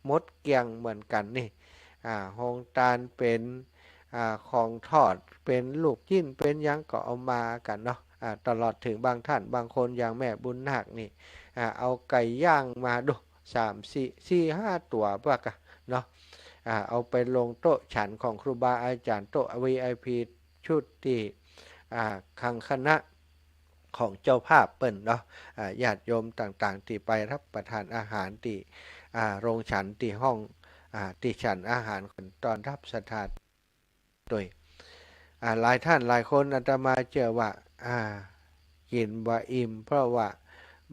มดเกียงเหมือนกันนี่โฮงตาลเป็นของทอดเป็นลูกจิ้นเป็นยังก็เอามากันเนาะตลอดถึงบางท่านบางคนอย่างแม่บุญนาคนี่เอาไก่ย่างมาดู3-4-5 ตัวป่ะกะเนาะเอาไปลงโต๊ะฉันของครูบาอาจารย์โต๊ะ VIP ชุดที่คังคณะของเจ้าภาพเปิ้นเนาะญาติโยมต่างๆที่ไปรับประทานอาหารที่โรงฉันที่ห้องที่ฉันอาหารตอนรับสถานโดยหลายท่านหลายคนอาตมาเจอว่ากินบ่อิ่มเพราะว่า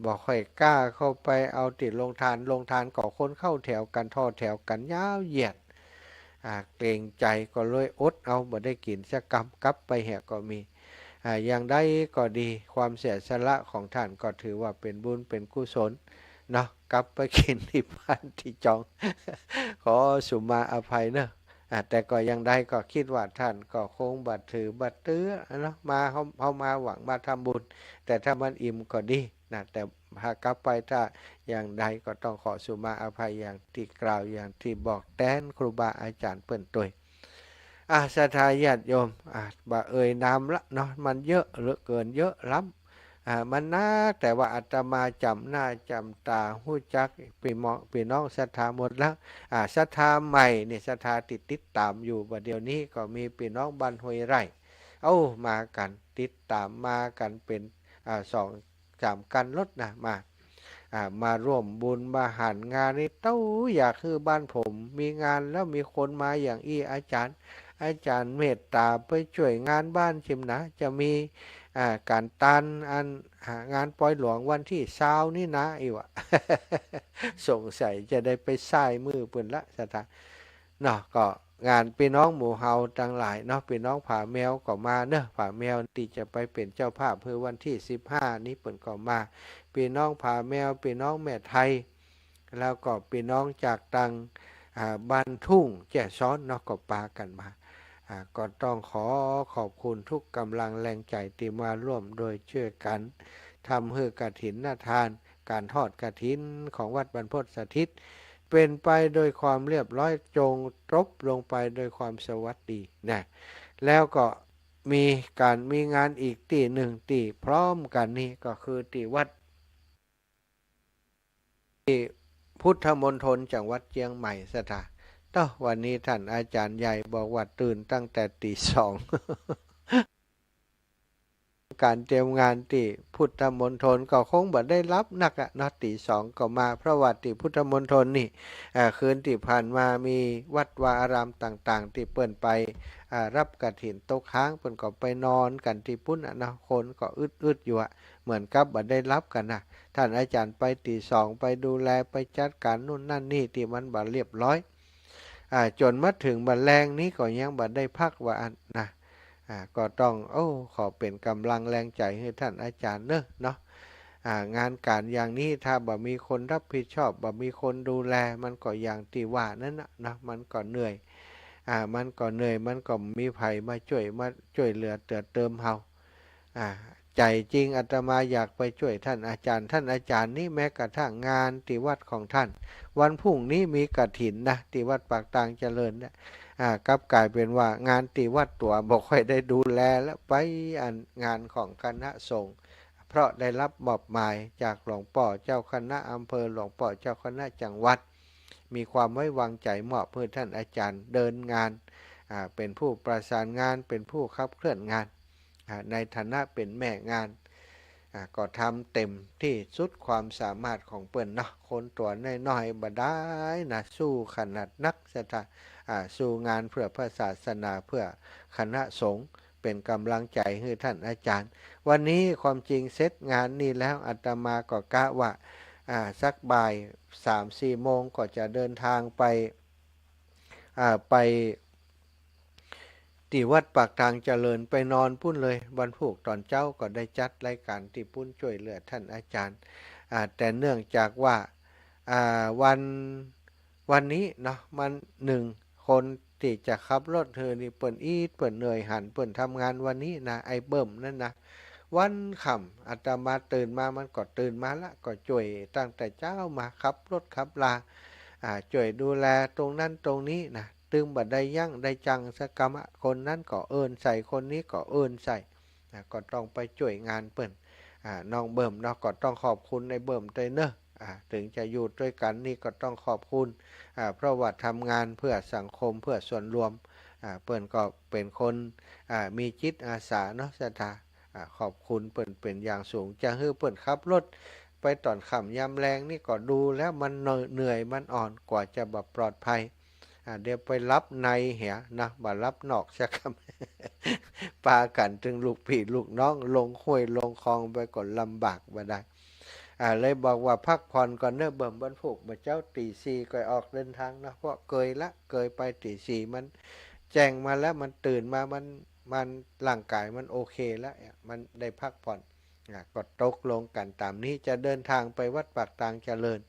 บ่ค่อยกล้าเข้าไปเอาติดลงทานก่อคนเข้าแถวกันทอแถวกันยาวเหยียดเกรงใจก็เลยอดเอาบ่ได้กินสักกำกลับไปแหกก็มีอย่างใดก็ดีความเสียสละของท่านก็ถือว่าเป็นบุญเป็นกุศลเนาะกลับไปกินที่บ้านที่จองขอสุมาอภัยเนอะแต่ก็ยังได้ก็คิดว่าท่านก็คงบัดถือบัดเตื้อเนาะมาเขามาหวังมาทำบุญแต่ถ้ามันอิ่มก็ดีนะแต่หากกลับไปถ้าอย่างใดก็ต้องขอสุมาอภัยอย่างที่กล่าวอย่างที่บอกแต้นครูบาอาจารย์เปิ้นตัวศรัทธาญาติโยมบ่เอ่ยนามละเนาะมันเยอะเหลือเกินเยอะล้ำมันนักแต่ว่าอาตมาจำหน้าจำตาหู้จักพี่น้องศรัทธาหมดแล้วศรัทธาใหม่เนี่ยศรัทธาติดตามอยู่บัดเดี๋ยวนี้ก็มีพี่น้องบ้านห้วยไร่มากันติดตามมากันเป็น2-3 กันรถนะมาร่วมบุญมาหันงานนี้อยากคือบ้านผมมีงานแล้วมีคนมาอย่างอาจารย์เมตตาไปช่วยงานบ้านชิมนะจะมีการตันงานปล่อยหลวงวันที่20นี่นะวะ สงสัยจะได้ไปส่ายมือเปิ้นละสถานเนาะก็งานพี่น้องหมู่เฮาต่างหลายเนาะพี่น้องผาแมวก็มาเนอะผาแมวที่จะไปเป็นเจ้าภาพเพื่อวันที่15นี้เปิ้นก็มาพี่น้องผาแมวพี่น้องแม่ไทยแล้วก็พี่น้องจากตังบ้านทุ่งแจ่ซ้อนเนาะก็ปากันมาก็ต้องขอขอบคุณทุกกำลังแรงใจที่มาร่วมโดยช่วยกันทำให้กฐินทานการทอดกฐินของวัดบรรพตสถิตเป็นไปโดยความเรียบร้อยจงจบลงไปโดยความสวัสดีนะแล้วก็มีงานอีกที่หนึ่งที่พร้อมกันนี่ก็คือที่วัดพุทธมณฑลจังหวัดเชียงใหม่สถานวันนี้ท่านอาจารย์ใหญ่บอกว่าตื่นตั้งแต่ตี 2การเตรียมงานที่พุทธมณฑลก็คงบ่ได้รับนักนะตี 2ก็มาเพราะว่าที่พุทธมณฑลนี่คืนที่ผ่านมามีวัดวาอารามต่างๆที่เปิ้นไปรับกฐินตกค้างเปิ้นก็ไปนอนกันที่ปุ้นนะคนก็อึดอยู่เหมือนกับบ่ได้รับกันนะท่านอาจารย์ไปตี 2ไปดูแลไปจัดการนู่นนั่นนี่ที่มันบ่เรียบร้อยจนมาถึงบัดแรงนี้ก็ยังบ่ได้พักว่านะก็ต้องขอเป็นกำลังแรงใจให้ท่านอาจารย์เนาะงานการอย่างนี้ถ้าบ่มีคนรับผิดชอบบ่มีคนดูแลมันก็อย่างที่ว่านั่นนะมันก็เหนื่อยมันก็มีภัยมาช่วยเหลือเติมเฮาใจจริงอาตมาอยากไปช่วยท่านอาจารย์นี่แม้กระทั่งงานที่วัดของท่านวันพรุ่งนี้มีกฐินนะที่วัดปากตางเจริญนะกลับกลายเป็นว่างานที่วัดตัวบ่ค่อยได้ดูแลแล้วไปงานของคณะสงฆ์เพราะได้รับมอบหมายจากหลวงพ่อเจ้าคณะอำเภอหลวงพ่อเจ้าคณะจังหวัดมีความไว้วางใจมอบเพื่อท่านอาจารย์เดินงานเป็นผู้ประสานงานเป็นผู้ขับเคลื่อนงานในฐานะเป็นแม่งานก็ทำเต็มที่สุดความสามารถของเปิ้นเนาะคนตัวน้อยๆบ่ได้นะสู้ขนาดนักศรัทธาสู้งานเพื่อพระศาสนาเพื่อคณะสงฆ์เป็นกำลังใจให้ท่านอาจารย์วันนี้ความจริงเสร็จงานนี้แล้วอาตมาก็กะว่าสักบ่าย 3-4 โมงก็จะเดินทางไปที่วัดปากทางเจริญไปนอนปุ้นเลยวันพุธตอนเจ้าก็ได้จัดรายการที่ปุ้นช่วยเหลือท่านอาจารย์แต่เนื่องจากว่าวันนี้เนาะมัน1 คนที่จะขับรถนี่เปิ่นเปิ่นเหนื่อยหันเปิ่นทำงานวันนี้นะไอ้เบิ่มนั่นนะวันค่ำอาตมาตื่นมามันก็ตื่นมาละก็ช่วยตั้งแต่เจ้ามาขับรถขับลา ช่วยดูแลตรงนั้นตรงนี้นะตึงบัดได้ยั่งได้จังสักกรรมคนนั้นก็เอินใส่คนนี้ก็เอินใส่ก็ต้องไปช่วยงานเปิ่นน้องเบิ่มเนาะก็ต้องขอบคุณในเบิ่มใจเนอะถึงจะอยู่ด้วยกันนี่ก็ต้องขอบคุณเพราะว่าทำงานเพื่อสังคมเพื่อส่วนรวมเปิ่นก็เป็นคนมีจิตอาสาเนาะสถาขอบคุณเปิ่นเป็นอย่างสูงจะให้เปิ่นขับรถไปตอนค่ำยามแรงนี่ก็ดูแล้วมันเหนื่อยมันอ่อนกว่าจะแบบปลอดภัยเดี๋ยวไปรับในเหียนะบ่รับนอกสักคำ ปากันถึงลูกพี่ลูกน้องลงห้วยลงคลองไปก่อนลำบากมาได้เลยบอกว่าพักผ่อนก่อนเนอะเบิ่มบรรพุกมาเจ้าตีสี่ก็ออกเดินทางนะเพราะเคยไปตีสี่มันแจ้งมาแล้วมันตื่นมามันร่างกายมันโอเคแล้วมันได้พักผ่อนก็ตกลงกันตามนี้จะเดินทางไปวัดปากตางเจริญ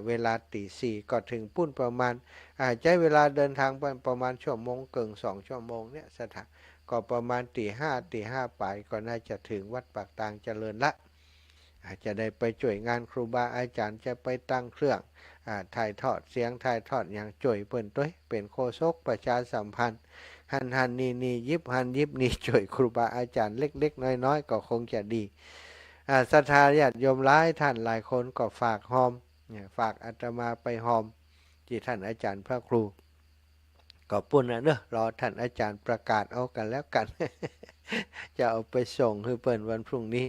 เวลาตีสี่ก็ถึงปุ้นประมาณใช้เวลาเดินทางประมาณชั่วโมงเกิน2 ชั่วโมงเนี่ยสถานก็ประมาณตีห้าไปก็น่าจะถึงวัดปากตางเจริญละอาจจะได้ไปช่วยงานครูบาอาจารย์จะไปตั้งเครื่องถ่ายทอดเสียงถ่ายทอดอย่างจ่วยเปิ่นต้วยเป็นโฆษกประชาสัมพันธ์หันนี่ยิบหันยิบนี่จ่วยครูบาอาจารย์เล็กๆน้อยๆก็คงจะดีศรัทธาญาติโยมหลายท่านหลายคนก็ฝากหอมฝากอาตมาไปหอมที่ท่านอาจารย์พระครูก็ปุ่นนะเนอะรอท่านอาจารย์ประกาศเอากันแล้วกัน จะเอาไปส่งให้เปิ่นวันพรุ่งนี้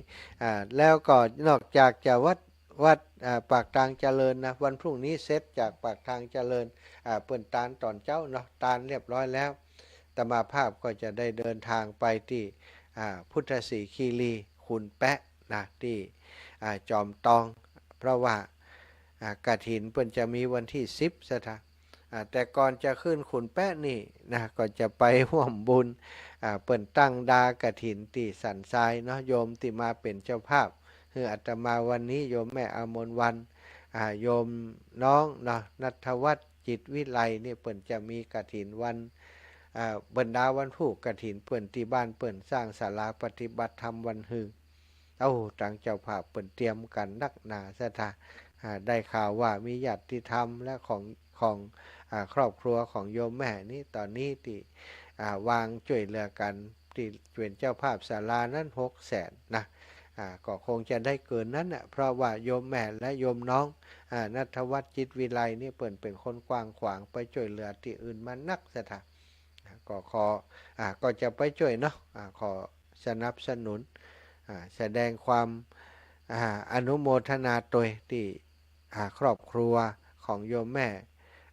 แล้วก็นอกจากจะวัดปากทางเจริญนะวันพรุ่งนี้เสร็จจากปากทางเจริญเปิ่นตาลตอนเจ้าเนาะตาลเรียบร้อยแล้วตมาภาพก็จะได้เดินทางไปที่พุทธศรีคีรีคุณแปะนะที่จอมตองเพราะว่ากฐินเปิ่นจะมีวันที่10สถานแต่ก่อนจะขึ้นขุนแปะนี่นะก็จะไปร่วมบุญเปิ่นตั้งดากฐินตีสันทรายเนาะโยมที่มาเป็นเจ้าภาพคืออาตมาวันนี้โยมแม่อมนวันโยมน้องเนาะณัฐวัฒน์จิตวิไลนี่เปิ่นจะมีกฐินวันบรรดาวันผูกกฐินเปิ่นที่บ้านเปิ่นสร้างศาลาปฏิบัติธรรมวันฮือต่างเจ้าภาพเปิ่นเตรียมกันนักหนาสถาได้ข่าวว่ามีญาติธรรมและของครอบครัวของโยมแม่นี่ตอนนี้ที่วางช่วยเหลือกันที่เป็นเจ้าภาพศาลานั้น600,000นะก็คงจะได้เกินนั้นนะเพราะว่าโยมแม่และโยมน้องณัฐวัฒน์จิตวิไลนี่เปิ่นเป็นคนกว้างขวางไปช่วยเหลือที่อื่นมานักสถาก็ก็จะไปช่วยเนาะขอสนับสนุนแสดงความอนุโมทนาโดยที่ครอบครัวของโยมแม่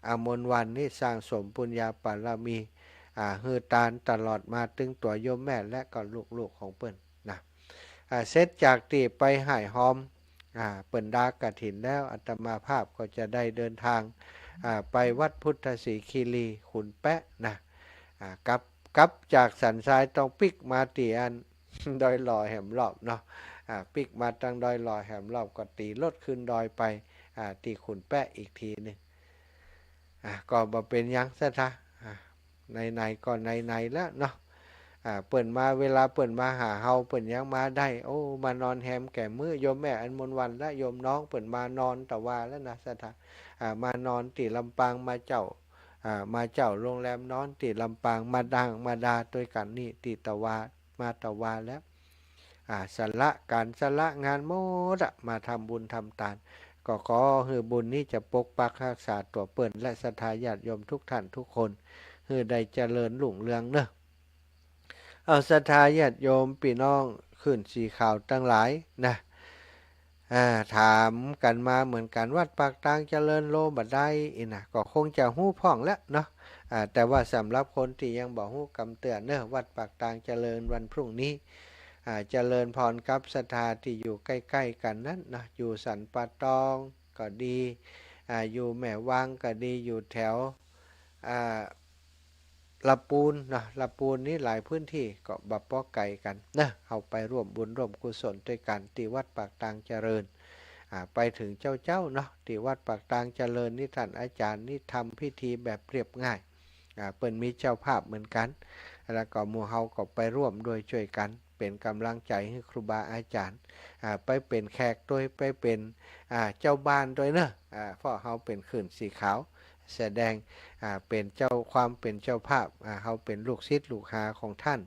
อมนวันนี่สร้างสมปุญญาบารมีฮือตาลตลอดมาตึงตัวโยมแม่และก็ลูกๆของเปิ้นนะเสร็จจากที่ไปหายหอมเปิ้นดากฐินแล้วอาตมาภาพก็จะได้เดินทางไปวัดพุทธศรีคีรีขุนแปะนะกลับจากสันทรายต้องปิกมาตีอัน ดอยหล่อแหมรอบเนาะปิกมาตั้งดอยหล่อแหมรอบก็ตีรถขึ้นดอยไปตีขุนแปะอีกทีหนึ่งก็บ่เป็นยังซะทะในก็ในแล้วเนาะเปิ่นมาเวลาเปิ่นมาหาเฮาเปิ่นยังมาได้มานอนแฮมแก่มือโยมแม่อันมนวันและโยมน้องเปิ่นมานอนแต่ว่าแล้วนะซะทะมานอนที่ลำปางมาเจ้าโรงแรมนอนที่ลำปางมาดังมาดาด้วยกันนี่ติตะวามาตะวาแล้วสละการสละงานหมดมาทำบุญทำทานก็ขอให้บุญนี้จะปกปักรักษาตัวเปิ้นและศรัทธาญาติโยมทุกท่านทุกคนให้ได้เจริญรุ่งเรืองเนอะศรัทธาญาติโยมพี่น้องขึ้นสีขาวตั้งหลายนะถามกันมาเหมือนกันวัดปากตางเจริญโลบัดได้นะก็คงจะหู้พ่องแล้วเนาะแต่ว่าสำหรับคนที่ยังบอกหู้กำเตือนเนอะวัดปากตางเจริญวันพรุ่งนี้เจริญพรกับศรัทธาที่อยู่ใกล้ๆกันนั้นนะอยู่สันปะตองก็ดีอยู่แม่วางก็ดีอยู่แถวละปูนนะละปูนนี่หลายพื้นที่ก็บับป้อไก่กันนะเอาไปร่วมบุญร่วมกุศลด้วยกันที่วัดปากตางเจริญไปถึงเจ้าเนาะที่วัดปากตางเจริญนี่ท่านอาจารย์นี่ทำพิธีแบบเรียบง่ายเปิ่นมีเจ้าภาพเหมือนกัน แล้วก็หมู่เฮาก็ไปร่วมด้วยช่วยกันเป็นกำลังใจให้ครูบาอาจารย์ไปเป็นแขกด้วยไปเป็นเจ้าบ้านด้วยเนอะเพราะเฮาเป็นขื่นสีขาวแสดงเป็นเจ้าความเป็นเจ้าภาพเฮาเป็นลูกศิษย์ลูกหาของท่าน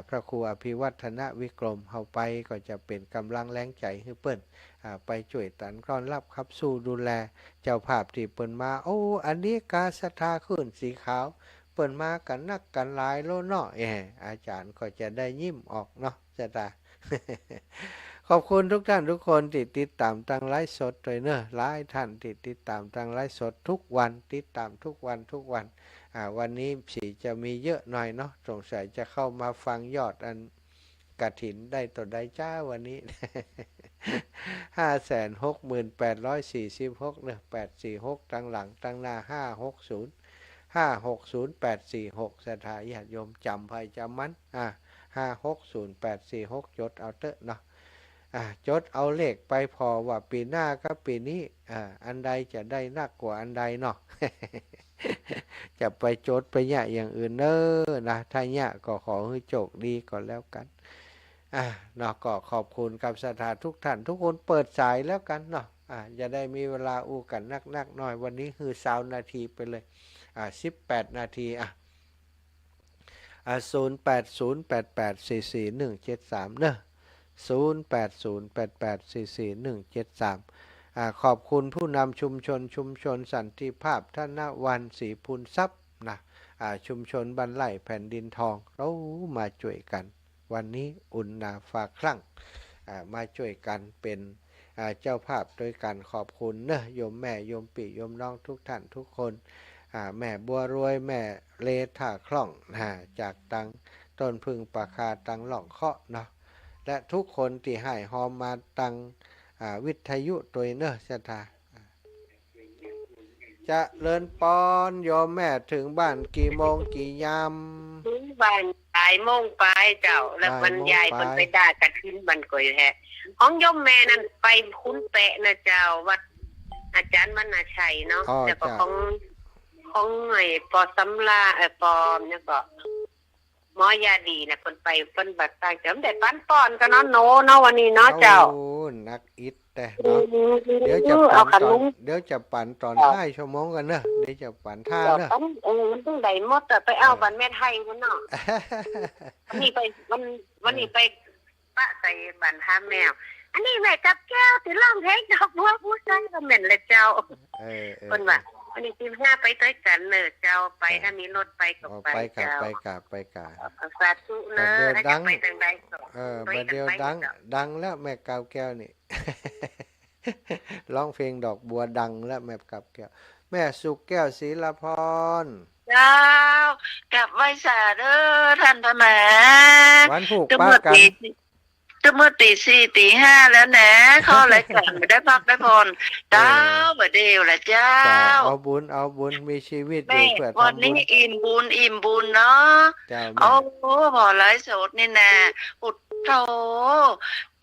พระครูอภิวัฒนวิกรมเฮาไปก็จะเป็นกำลังแรงใจให้เปิ้นไปช่วยตันต้อนรับครับสู้ดูแลเจ้าภาพที่เปิ้นมาโอ้อันนี้กาศรัทธาขื่นสีขาวเปิ้นมากันนักกันหลายโลเนาะอาจารย์ก็จะได้ยิ้มออกเนาะจะตา ขอบคุณทุกท่านทุกคนที่ติดตามทางไลฟ์สดด้วยเนอะหลายท่านที่ติดตามทางไลฟ์สดทุกวันติดตามทุกวันวันนี้สีจะมีเยอะหน่อยเนาะสงสัยจะเข้ามาฟังยอดอันกฐินได้ต่อได้จ้าวันนี้ 560,846เนี่ย846ตั้งหลังตั้งหน้า560 846สถาญาติโยมจำไว้จำมัน560 846จดเอาเตอะเนาะจดเอาเลขไปพอว่าปีหน้ากับปีนี้อันใดจะได้นักกว่าอันใดเนาะ จะไปจดไปแย่อย่างอื่นเนอะนะถ้าแย่ก็ขอให้โชคดีก่อนแล้วกันเนาะก็ขอบคุณกับสถานทุกท่านทุกคนเปิดสายแล้วกันเนาะจะได้มีเวลาอู้กันนักหน่อยวันนี้คือ20นาทีไปเลย18นาที0808844173เนอะ0808844173ขอบคุณผู้นำชุมชนสันติภาพท่านณวันศรีพูนทรัพย์นะชุมชนบ้านไร่แผ่นดินทองเรามาช่วยกันวันนี้อุ่นนาฝากครั้งมาช่วยกันเป็นเจ้าภาพโดยการขอบคุณเนอะโยมแม่โยมปี่โยมน้องทุกท่านทุกคนแม่บัวรวยแม่เลท่าคล่องจากตังต้นพึ่งปะคาตังหล่องเคาะเนาะและทุกคนที่ให้หอมมาตังวิทยุตัวเนอะสถาจะเลินปอนโยมแม่ถึงบ้านกี่โมงกี่ยามถึงบ้านบ่าย โมงไปเจ้าแล้วบรรยายคนไปด่ากระทิ้นบันก่อยแท้ของโยมแม่นั่นไปคุ้นแปะนะเจ้าวัดอาจารย์วรรณชัยเนาะแต่ก็ของไอ้ปอสำลาปอมเนี่ยก็หมอยาดีนะคนไปเพิ่นบัดตางเจิมได้ปันป้อนก็เนาะโนเนาะวันนี้เนาะเจ้าโอ้นักอิฐแต่เนาะเดี๋ยวจะปั่นตอน5 ชั่วโมงกันเนอะเดี๋ยวจะปั่นท่าเนอะมันต้องได้หมดแต่ไปเอาบันแม่ไทยพุ่นเนาะวันนี้ไปวันนี้ไปปะใส่บันท่าแมวอันนี้แม่กับแก้วที่ร้องเพลงดอกบัวผู้ชายก็แม่นเลยเจ้าเพิ่นว่าวันนี้15ไปด้วยกันเนอะเจ้าไปถ้ามีรถไปก็ไปเจ้าไปกะสาธุเนอะถ้าจะไปทางใดก็บัดเดียวดังแล้วแม่กาวแก้วนี่ ร้องเพลงดอกบัวดังแล้วแม่กับแก้วแม่สุกแก้วศรีละพรเจ้ากลับไหว้สาเด้อท่านพระมหาวันผูกป้ากันจะเมื่อตี 4 ตี 5แล้วนะเข้ารายการไม่ได้พักได้พรเจ้าบ่เดียวละเจ้าเอาบุญมีชีวิตอยู่เพื่อทำบุญวันนี้อิ่มบุญเนาะโอ้พอไลฟ์สดนี่นะอุดโธ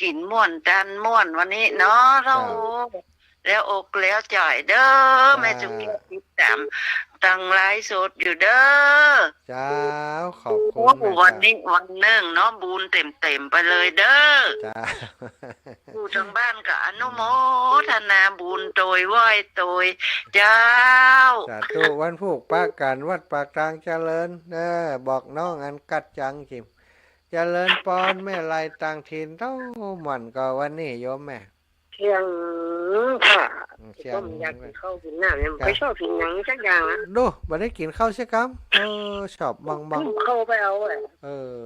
กินม่วนจันม่วนวันนี้เนาะเราแล้วอกแล้วจ่อยเด้อแม่จุกติดตามตั้งไลฟ์สดอยู่เด้อเจ้าขอบคุณวันนี้วันหนึ่งเนาะบุญเต็มไปเลยเด้อจ้าอยู่ทางบ้านก็อนุโมทนาบุญโดยไหว้โดยเจ้าสาธุวันผูกป้ากันวัดปากกลางเจริญบอกน้องอันกัดจังจิมเจริญปอนแม่ลายต่างถิ่นเท่าหมันก็วันนี้โยมแม่เชียงค่ะก็อยากกินข้าวกินน้ำยังไม่ชอบกินหนังสักอย่างดูไม่ได้กินข้าวใช่ครับชอบบังเข้าไปเอา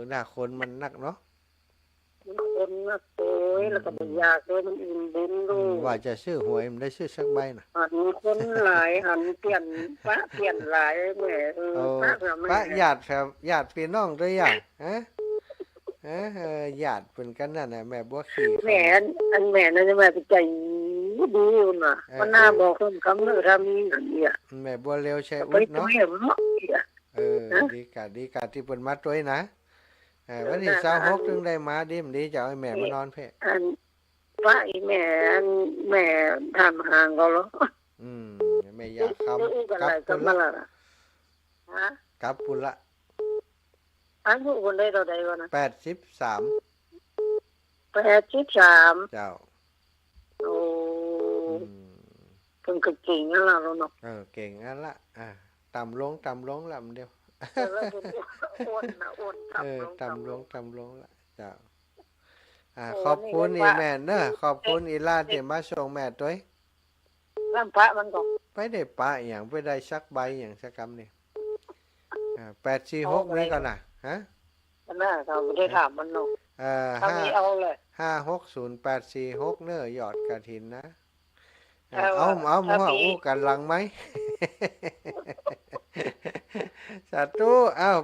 หน้าคนมันนักเนาะคนนักโอยแล้วก็ไม่อยากเลยมันอิ่มบุญดูว่าจะซื้อหวยมันได้ซื้อสักใบนะหันคนหลายหันเปลี่ยนหลายแม่ป้าญาติพี่น้องด้วยอย่างญาติเป็นกันนั่นน่ะแม่บัวขี่แม่อันแม่น่ะจะแม่ใจดีอยู่น่ะมันน่าบอกคนคำนึงถ้ามีอย่างเงี้ยแม่บัวเร็วใช่อุ๊ดเนาะดีกะที่เปิ้นมาด้วยนะวันนี้26ถึงได้มาดิมดีจะให้แม่มานอนเพ่ว่าอีแม่ทำห่างก็แล้วแม่อยากคำกับปุ่นละ อายุคนได้เราได้วะนะ83 83เจ้าโอ้อืมเพิ่นก็เก่งนั่นล่ะเนาะเก่งงั้นละต่ำลงลำเดียว แต่แล้วเพิ่นอ้วนนะอ้วนต่ำลงละเจ้าขอบนี่คุณเรียก อี ว่า แม่เนอะขอบคุณอีลาที่มาส่งแม่ตัว ร่ำพระมันก็ไปได้ปะอย่างไปได้สักใบอย่างสักกำนี่846นี่ก่อนนะฮะน่าเขาบ่ได้ถามมันเนาะถ้ามีเอาเลย 560846เนอะยอดกฐินนะถ้า เอา ถ้า มา มี อู้กันหลังไหม สาธุ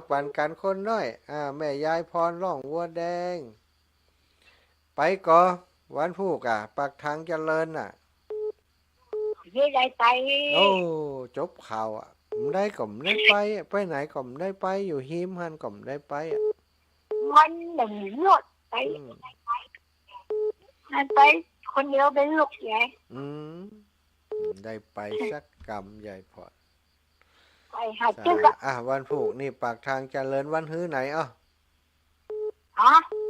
ปั่นกันคนน้อยแม่ยายพรร้องวัวแดงไปก่อวันพูกปากทางเจริญที่ได้ไปโอ้จบข่าวไม่ได้ก็ไม่ได้ไปไหนก็ไม่ได้ไปอยู่หิมหันก็ไม่ได้ไปมันหนึ่งยอดไปไปคนเดียวเป็นลูกใหญ่ได้ไปสักกรรมใหญ่พอไปหาจุกวันผูกนี่ปากทางเจริญวันฮื้อไหน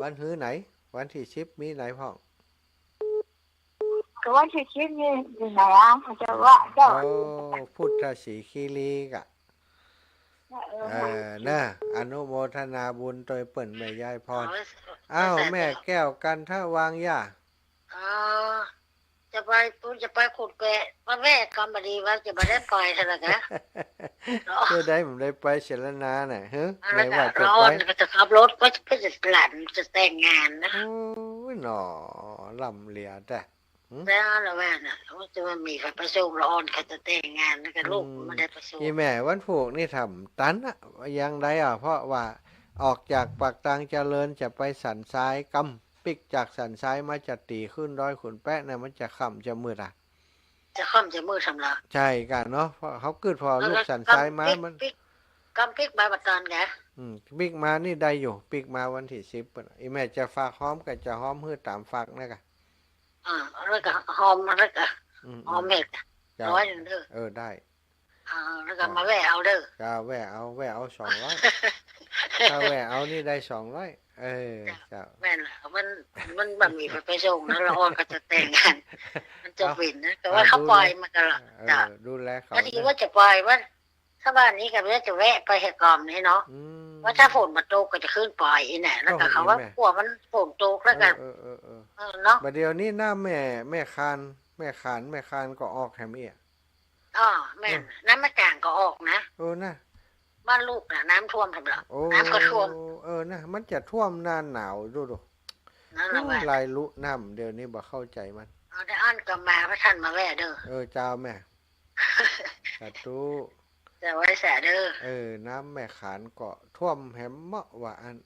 วันฮื้อไหนวันที่10มีไหนพ่องก็วันที่10นี่อยู่ไหนจะว่าเจ้าพุทธศรีคีรีกะน่ะอนุโมทนาบุญโดยเปิ่นแม่ยายพรแม่แก้วกันถ้าวางย่าจะไปขุดแกะว่าแม่กำบดีว่าจะมาได้ไปเท่าไหร่นะจะได้ผมได้ไปเสรนาน่ะฮะไหนว่าจะไปก็จะขับรถก็จะหลานจะแต่งงานนะโอ้ยหนอลำเหลียแต่แล้วละแม่น่ะว่าจะมันมีใครประสงค์ร้อนเขาจะแต่งงานแล้วก็ลูกไม่ได้ประสงค์แม่วันผูกนี่ทำตันยังได้เพราะว่าออกจากปากทางเจริญจะไปสันซ้ายกำปิกจากสันซ้ายมาจะตีขึ้นดอยขุนแปะเนี่ยมันจะค่ำจะมืดจะค่ำจะมืดทำละใช่กันเนาะเพราะเขาเกิดพอลูกสันซ้ายมามันกำปิกมาบัดตอนไงปิกมานี่ได้อยู่ปิกมาวันที่10อีแม่จะฝากหอมกับจะหอมฮื้อตามฝากนะกะแล้วก็หอมแล้วก็หอมเห็ด100เด้อได้แล้วก็มาแวะเอาเด้อจะแวะเอา200ถ้าแวะเอานี่ได้200จ้าแม่นล่ะมันแบบมีไปส่งนะเราอ่อนก็จะแต่งกันมันจะฟินนะแต่ว่าเขาปล่อยมากันละจ้ะดูแลเขาก็ทีว่าจะปล่อยว่าถ้าบ้านนี้กับจะแวะไปเหตุกรรมนี้เนาะว่าถ้าฝนมาตกก็จะขึ้นปล่อยอีแหน่แล้วก็เขาว่าพวกมันฝนตกแล้วกันเนาะบัดเดี๋ยวนี้หน้าแม่คานก็ออกแฮมอี้แม่น้ำมะจางก็ออกนะนะบ้านลูกน่ะน้ำท่วมทำหรอน้ำก็ท่วมนะมันจะท่วมหน้าหนาวดูลายลุน้ำเดี๋ยวนี้บ่เข้าใจมันได้อ่านก็มาพระท่านมาแวะเด้อเจ้าแม่สาธุจะไว้แสเด้อน้ำแม่ขานเกาะท่วมแหมเมาะว่าอัน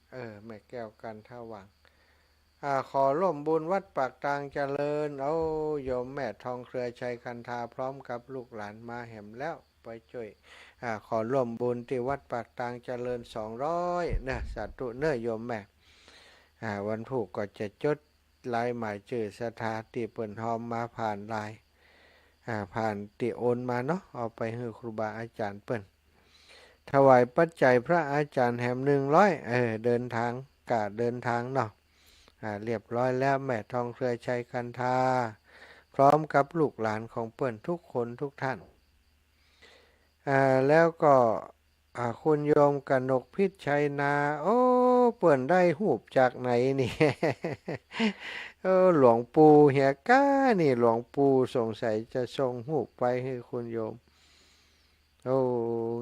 แม่แก้วกันท่าวังขอร่วมบุญวัดปากทางเจริญโยมแม่ทองเครือชัยคันธาพร้อมกับลูกหลานมาแหมแล้วไปช่วยขอร่วมบุญที่วัดปากทางเจริญ200นะสาธุเนื้อโยมแม่วันผูกก็จะจดลายหมายชื่อสถานที่เปิ่นหอมมาผ่านลายผ่านติโอนมาเนาะเอาไปให้ครูบาอาจารย์เปิ่นถวายปัจจัยพระอาจารย์แหม100เดินทางเนาะเรียบร้อยแล้วแม่ทองเครือชัยคันธาพร้อมกับลูกหลานของเปิ่นทุกคนทุกท่านแล้วก็คุณโยมกนกพิษชัยนาเปิ่นได้หูบจากไหนนี่ หลวงปู่เฮียก้านี่หลวงปู่สงสัยจะส่งหูบไปให้คุณโยม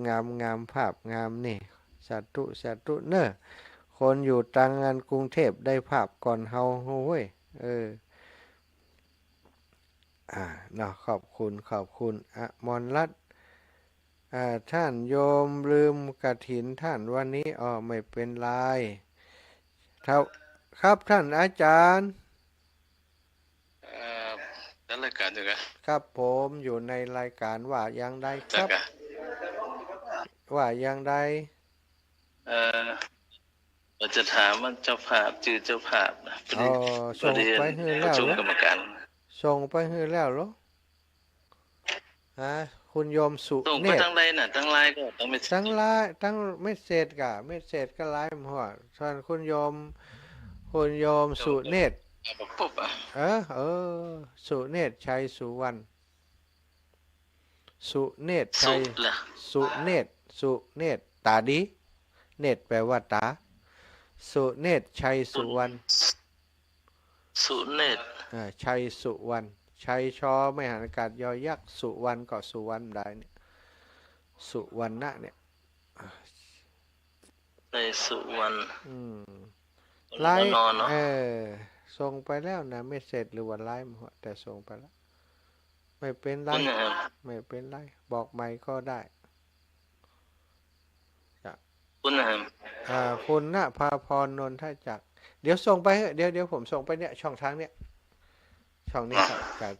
งามภาพงามนี่สาธุเนอะคนอยู่ต่างงานกรุงเทพได้ภาพก่อนเฮาโว้ยเนาะขอบคุณมรรัตน์ท่านโยมลืมกฐินท่านวันนี้ไม่เป็นไรครับท่านอาจารย์นั่นรายการอยู่ครับผมอยู่ในรายการว่ายังได้ครับว่ายังได้เราจะถามว่าเจ้าภาพชื่อเจ้าภาพนะส่งไปให้แล้วกรรมการส่งไปให้แล้วเหรอ คุณโยมสุส่งเนไปตร ทั้งไรน่ะทั้งไลน์ก็ต้องไม่ ทั้งไลน์ทั้งเมสเสจกะเมสเสจก็ไลน์หัวส่วนคุณโยมสุเนตร ปุ๊บอ่ะสุเนตรชัยสุวรรณสุเนตรชัสุยล่ะสุเนตรตาดีเนตรแปลว่าตาสุเนตรชัยสุวรรณ สุเนตร ชัยสุวรรณชัยชอไม่หันอากาศยอยักษ์สุวรรณก็สุวรรณได้เนี่ยสุวรรณะเนี่ย ในสุวรรณ ไลน์ นอนเนาะ ส่งไปแล้วนะไม่เสร็จหรือว่าไลน์แต่ส่งไปแล้วไม่เป็นไร คุณนะครับ ไม่เป็นไรบอกใหม่ก็ได้จ้ะ คุณนะครับ คุณณภาพรนนทจักรเดี๋ยวส่งไปเดี๋ยวผมส่งไปเนี่ยช่องทางเนี่ยช่องนี้ครับจ้า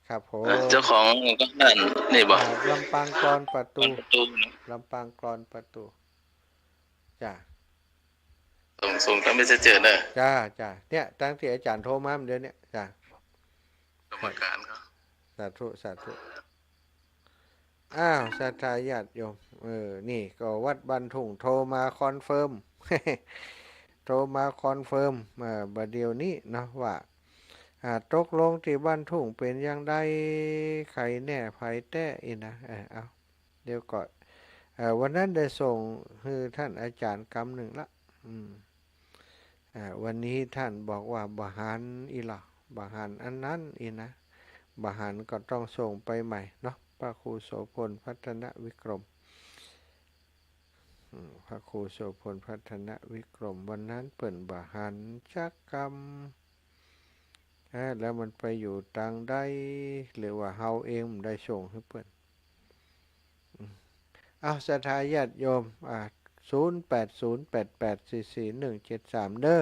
ครับผม เจ้าของก็นั่นนี่บอก ลำปางกรอนประตู ประตูนะ ลำปางกรอนประตูจ้า ส่งต้องไม่เจอเนอะ จ้าเนี่ยตั้งที่อาจารย์โทรมาเดี๋ยวนี้จ้าก รรมการเขา สาธุศรัทธาญาติโยมนี่ก็วัดบันทุ่งโทรมาคอนเฟิร์ม โทรมาคอนเฟิร์มบัดเดี๋ยวนี้นะว่าตกลงที่บ้านทุ่งเป็นยังไงใครแน่ไผแต้อีนะเอาเดี๋ยวก่อนวันนั้นได้ส่งคือท่านอาจารย์กำหนึ่งละวันนี้ท่านบอกว่าบาหารอีหล่ะบาหารอันนั้นอีนะบาหารก็ต้องส่งไปใหม่เนาะพระครูโสพลพัฒนวิกรมพระครูโสพลพัฒนวิกรมวันนั้นเปิ่นบาหารจักกรรมแล้วมันไปอยู่ต่างได้หรือว่าเฮาเองได้ส่งให้เปิ่นศรัทธาญาติโยม0808844173เด้อ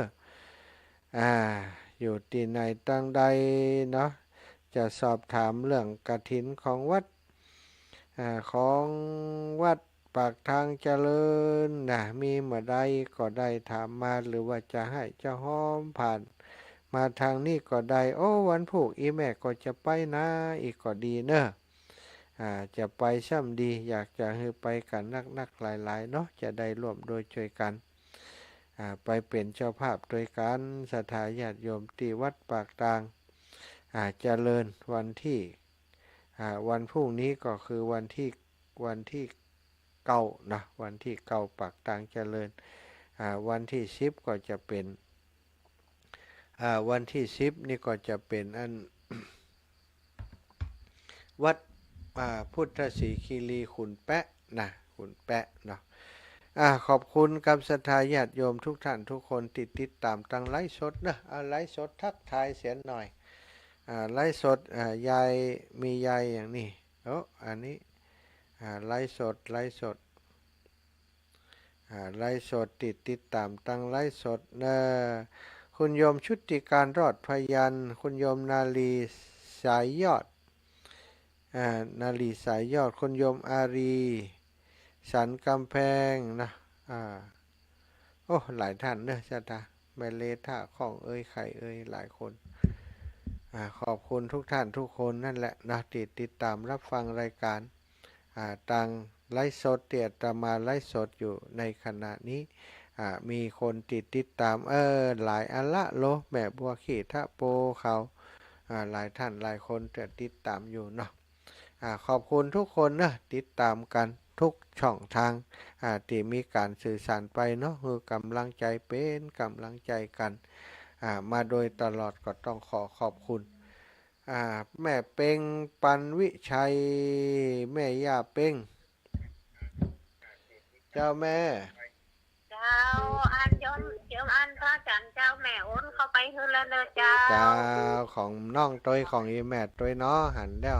อยู่ที่ไหนต่างใดเนาะจะสอบถามเรื่องกฐินของวัดปากทางเจริญนะมีเมื่อใดก็ได้ถามมาหรือว่าจะให้เจ้าห้อมผ่านมาทางนี้ก็ได้วันผูกอีแม่ก็จะไปนะอีกก็ดีเนอะจะไปช่ำดีอยากจะให้ไปกันนักหลายๆเนาะจะได้ร่วมโดยช่วยกันไปเป็นเจ้าภาพโดยการศรัทธาญาติโยมที่วัดปากทางเจริญวันที่วันพรุ่งนี้ก็คือวันที่เก้านะวันที่เก้าปากทางเจริญวันที่10ก็จะเป็นวันที่10นี่ก็จะเป็นอัน วัดพุทธศรีคีรีขุนแปะนะขุนแปะเนาะขอบคุณกับศรัทธาญาติโยมทุกท่านทุกคนติดตามทางไลฟ์สดนะไลฟ์สดทักทายเสียหน่อยไลฟ์สดยายมียายอย่างนี้อันนี้ไลฟ์สดไลฟ์สดติดตามทางไลฟ์สดคุณโยมชุติการรอดพยัญคุณโยมนาลีสายยอดคุณโยมอารีสันกำแพงนะหลายท่านเนอะจ้าตาแม่เลท่าของไข่หลายคนขอบคุณทุกท่านทุกคนนั่นแหละนะติดตามรับฟังรายการทางไลฟ์สดเตียตมาไลฟ์สดอยู่ในขณะนี้มีคนติดตามหลายอันละโลแม่บัวขีทะโปเขาหลายท่านหลายคนจะติดตามอยู่เนาะขอบคุณทุกคนนะติดตามกันทุกช่องทางที่มีการสื่อสารไปเนาะคือกำลังใจเป็นกำลังใจกันมาโดยตลอดก็ต้องขอบคุณแม่เป้งปันวิชัยแม่ย่าเป้งเจ้าแม่เจ้าอันโยมอันพระอาจารย์เจ้าแม่โอนเข้าไปคือแล้วเด้อเจ้าของน้องต้อยของอีแม่ต้อยเนาะหันแล้ว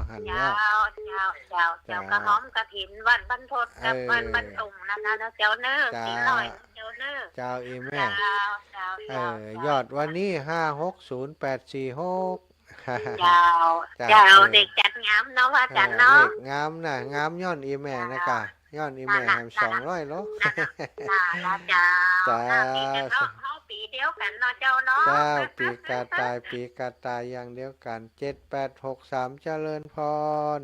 เจ้ากระหอมกระถินวัดบรรพตกับวัดบรรทุงนะคะเจ้าเน้อกี่ร้อยเจ้าเน้อเจ้าอีแม่ยอดวันนี้560846เจ้าเด็กจัดงามเนาะว่าจันเนาะงามนะงามย้อนอีแม่นะกะย้อนอีแม่ทำ200โลจ้าปีเดียวกันเนาะเจ้าเนาะปีกาตายอย่างเดียวกัน7863เจริญพร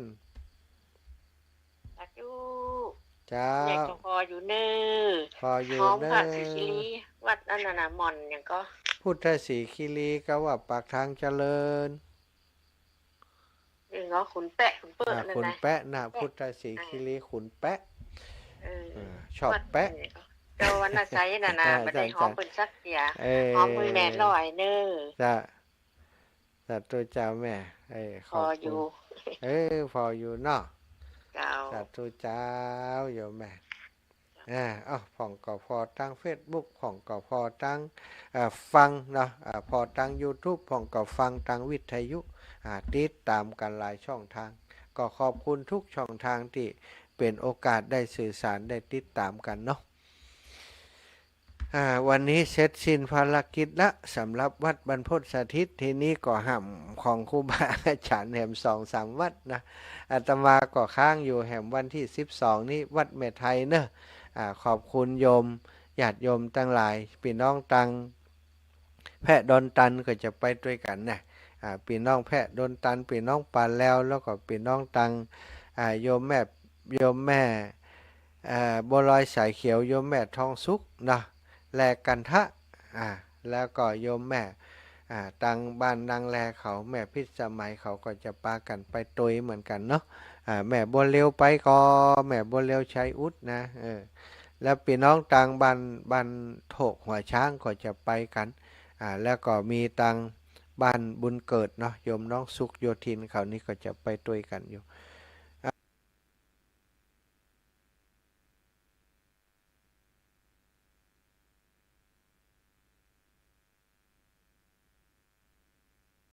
เจ้าอยากจะพออยู่เน้อพออยู่หอมเนอพระศรีคิรีวัดอันนั้นน่ะหม่อนหยังก็ พุทธศรีคีรีก็ว่าปากทางเจริญเนาะขุนแปะขุนเปิ้นั่น ขุน นะ แปะนะพุทธศรีคีรีขุนแปะชอบ วัด แปะ เจ้าวันน่ะใช้น่ะนะบ่ได้หอมเปิ้นสักเสียหอมมือแม่ลอยเน้อ จ้ะสาธุเจ้าแม่ข พ อบ อ คุ อยู่ ณพออยู่เนาะ เจ้า สาธุเจ้าโยมแม่ผ่องก็พอตั้ง Facebook ผ่องก็พอตั้งฟังเนาะพอตั้ง YouTube ผ่องก็ฟังตั้งวิทยุติดตามกันหลายช่องทางก็ขอบคุณทุกช่องทางที่เป็นโอกาสได้สื่อสารได้ติดตามกันเนาะวันนี้เสร็จสิ้นภารกิจละสำหรับวัดบรรพตสถิตทีนี้ก็ห่ำของครูบาอาจารย์แห่ม2-3 วัดนะอาตมาก็ค้างอยู่แห่มวันที่12นี้วัดแม่ไทยเนอะขอบคุณโยมญาติโยมตั้งหลายพี่น้องตังแพะดอนตันก็จะไปด้วยกันนะพี่น้องแพะดอนตันพี่น้องปานแล้วก็พี่น้องตังโยมแม่บัวลอยสายเขียวโยมแม่ทองสุกนะแลกันทะแล้วก็โยมแม่ตังบ้านนางแลเขาแม่พิษสมัยเขาก็จะปากันไปตุยเหมือนกันเนาะแม่บัวเร็วไปก็แม่บัวเร็วใช้อุดนะแล้วพี่น้องตังบ้านโถกหัวช้างก็จะไปกันแล้วก็มีตังบ้านบุญเกิดเนาะโยมน้องสุขโยธินเขานี่ก็จะไปตุยกันอยู่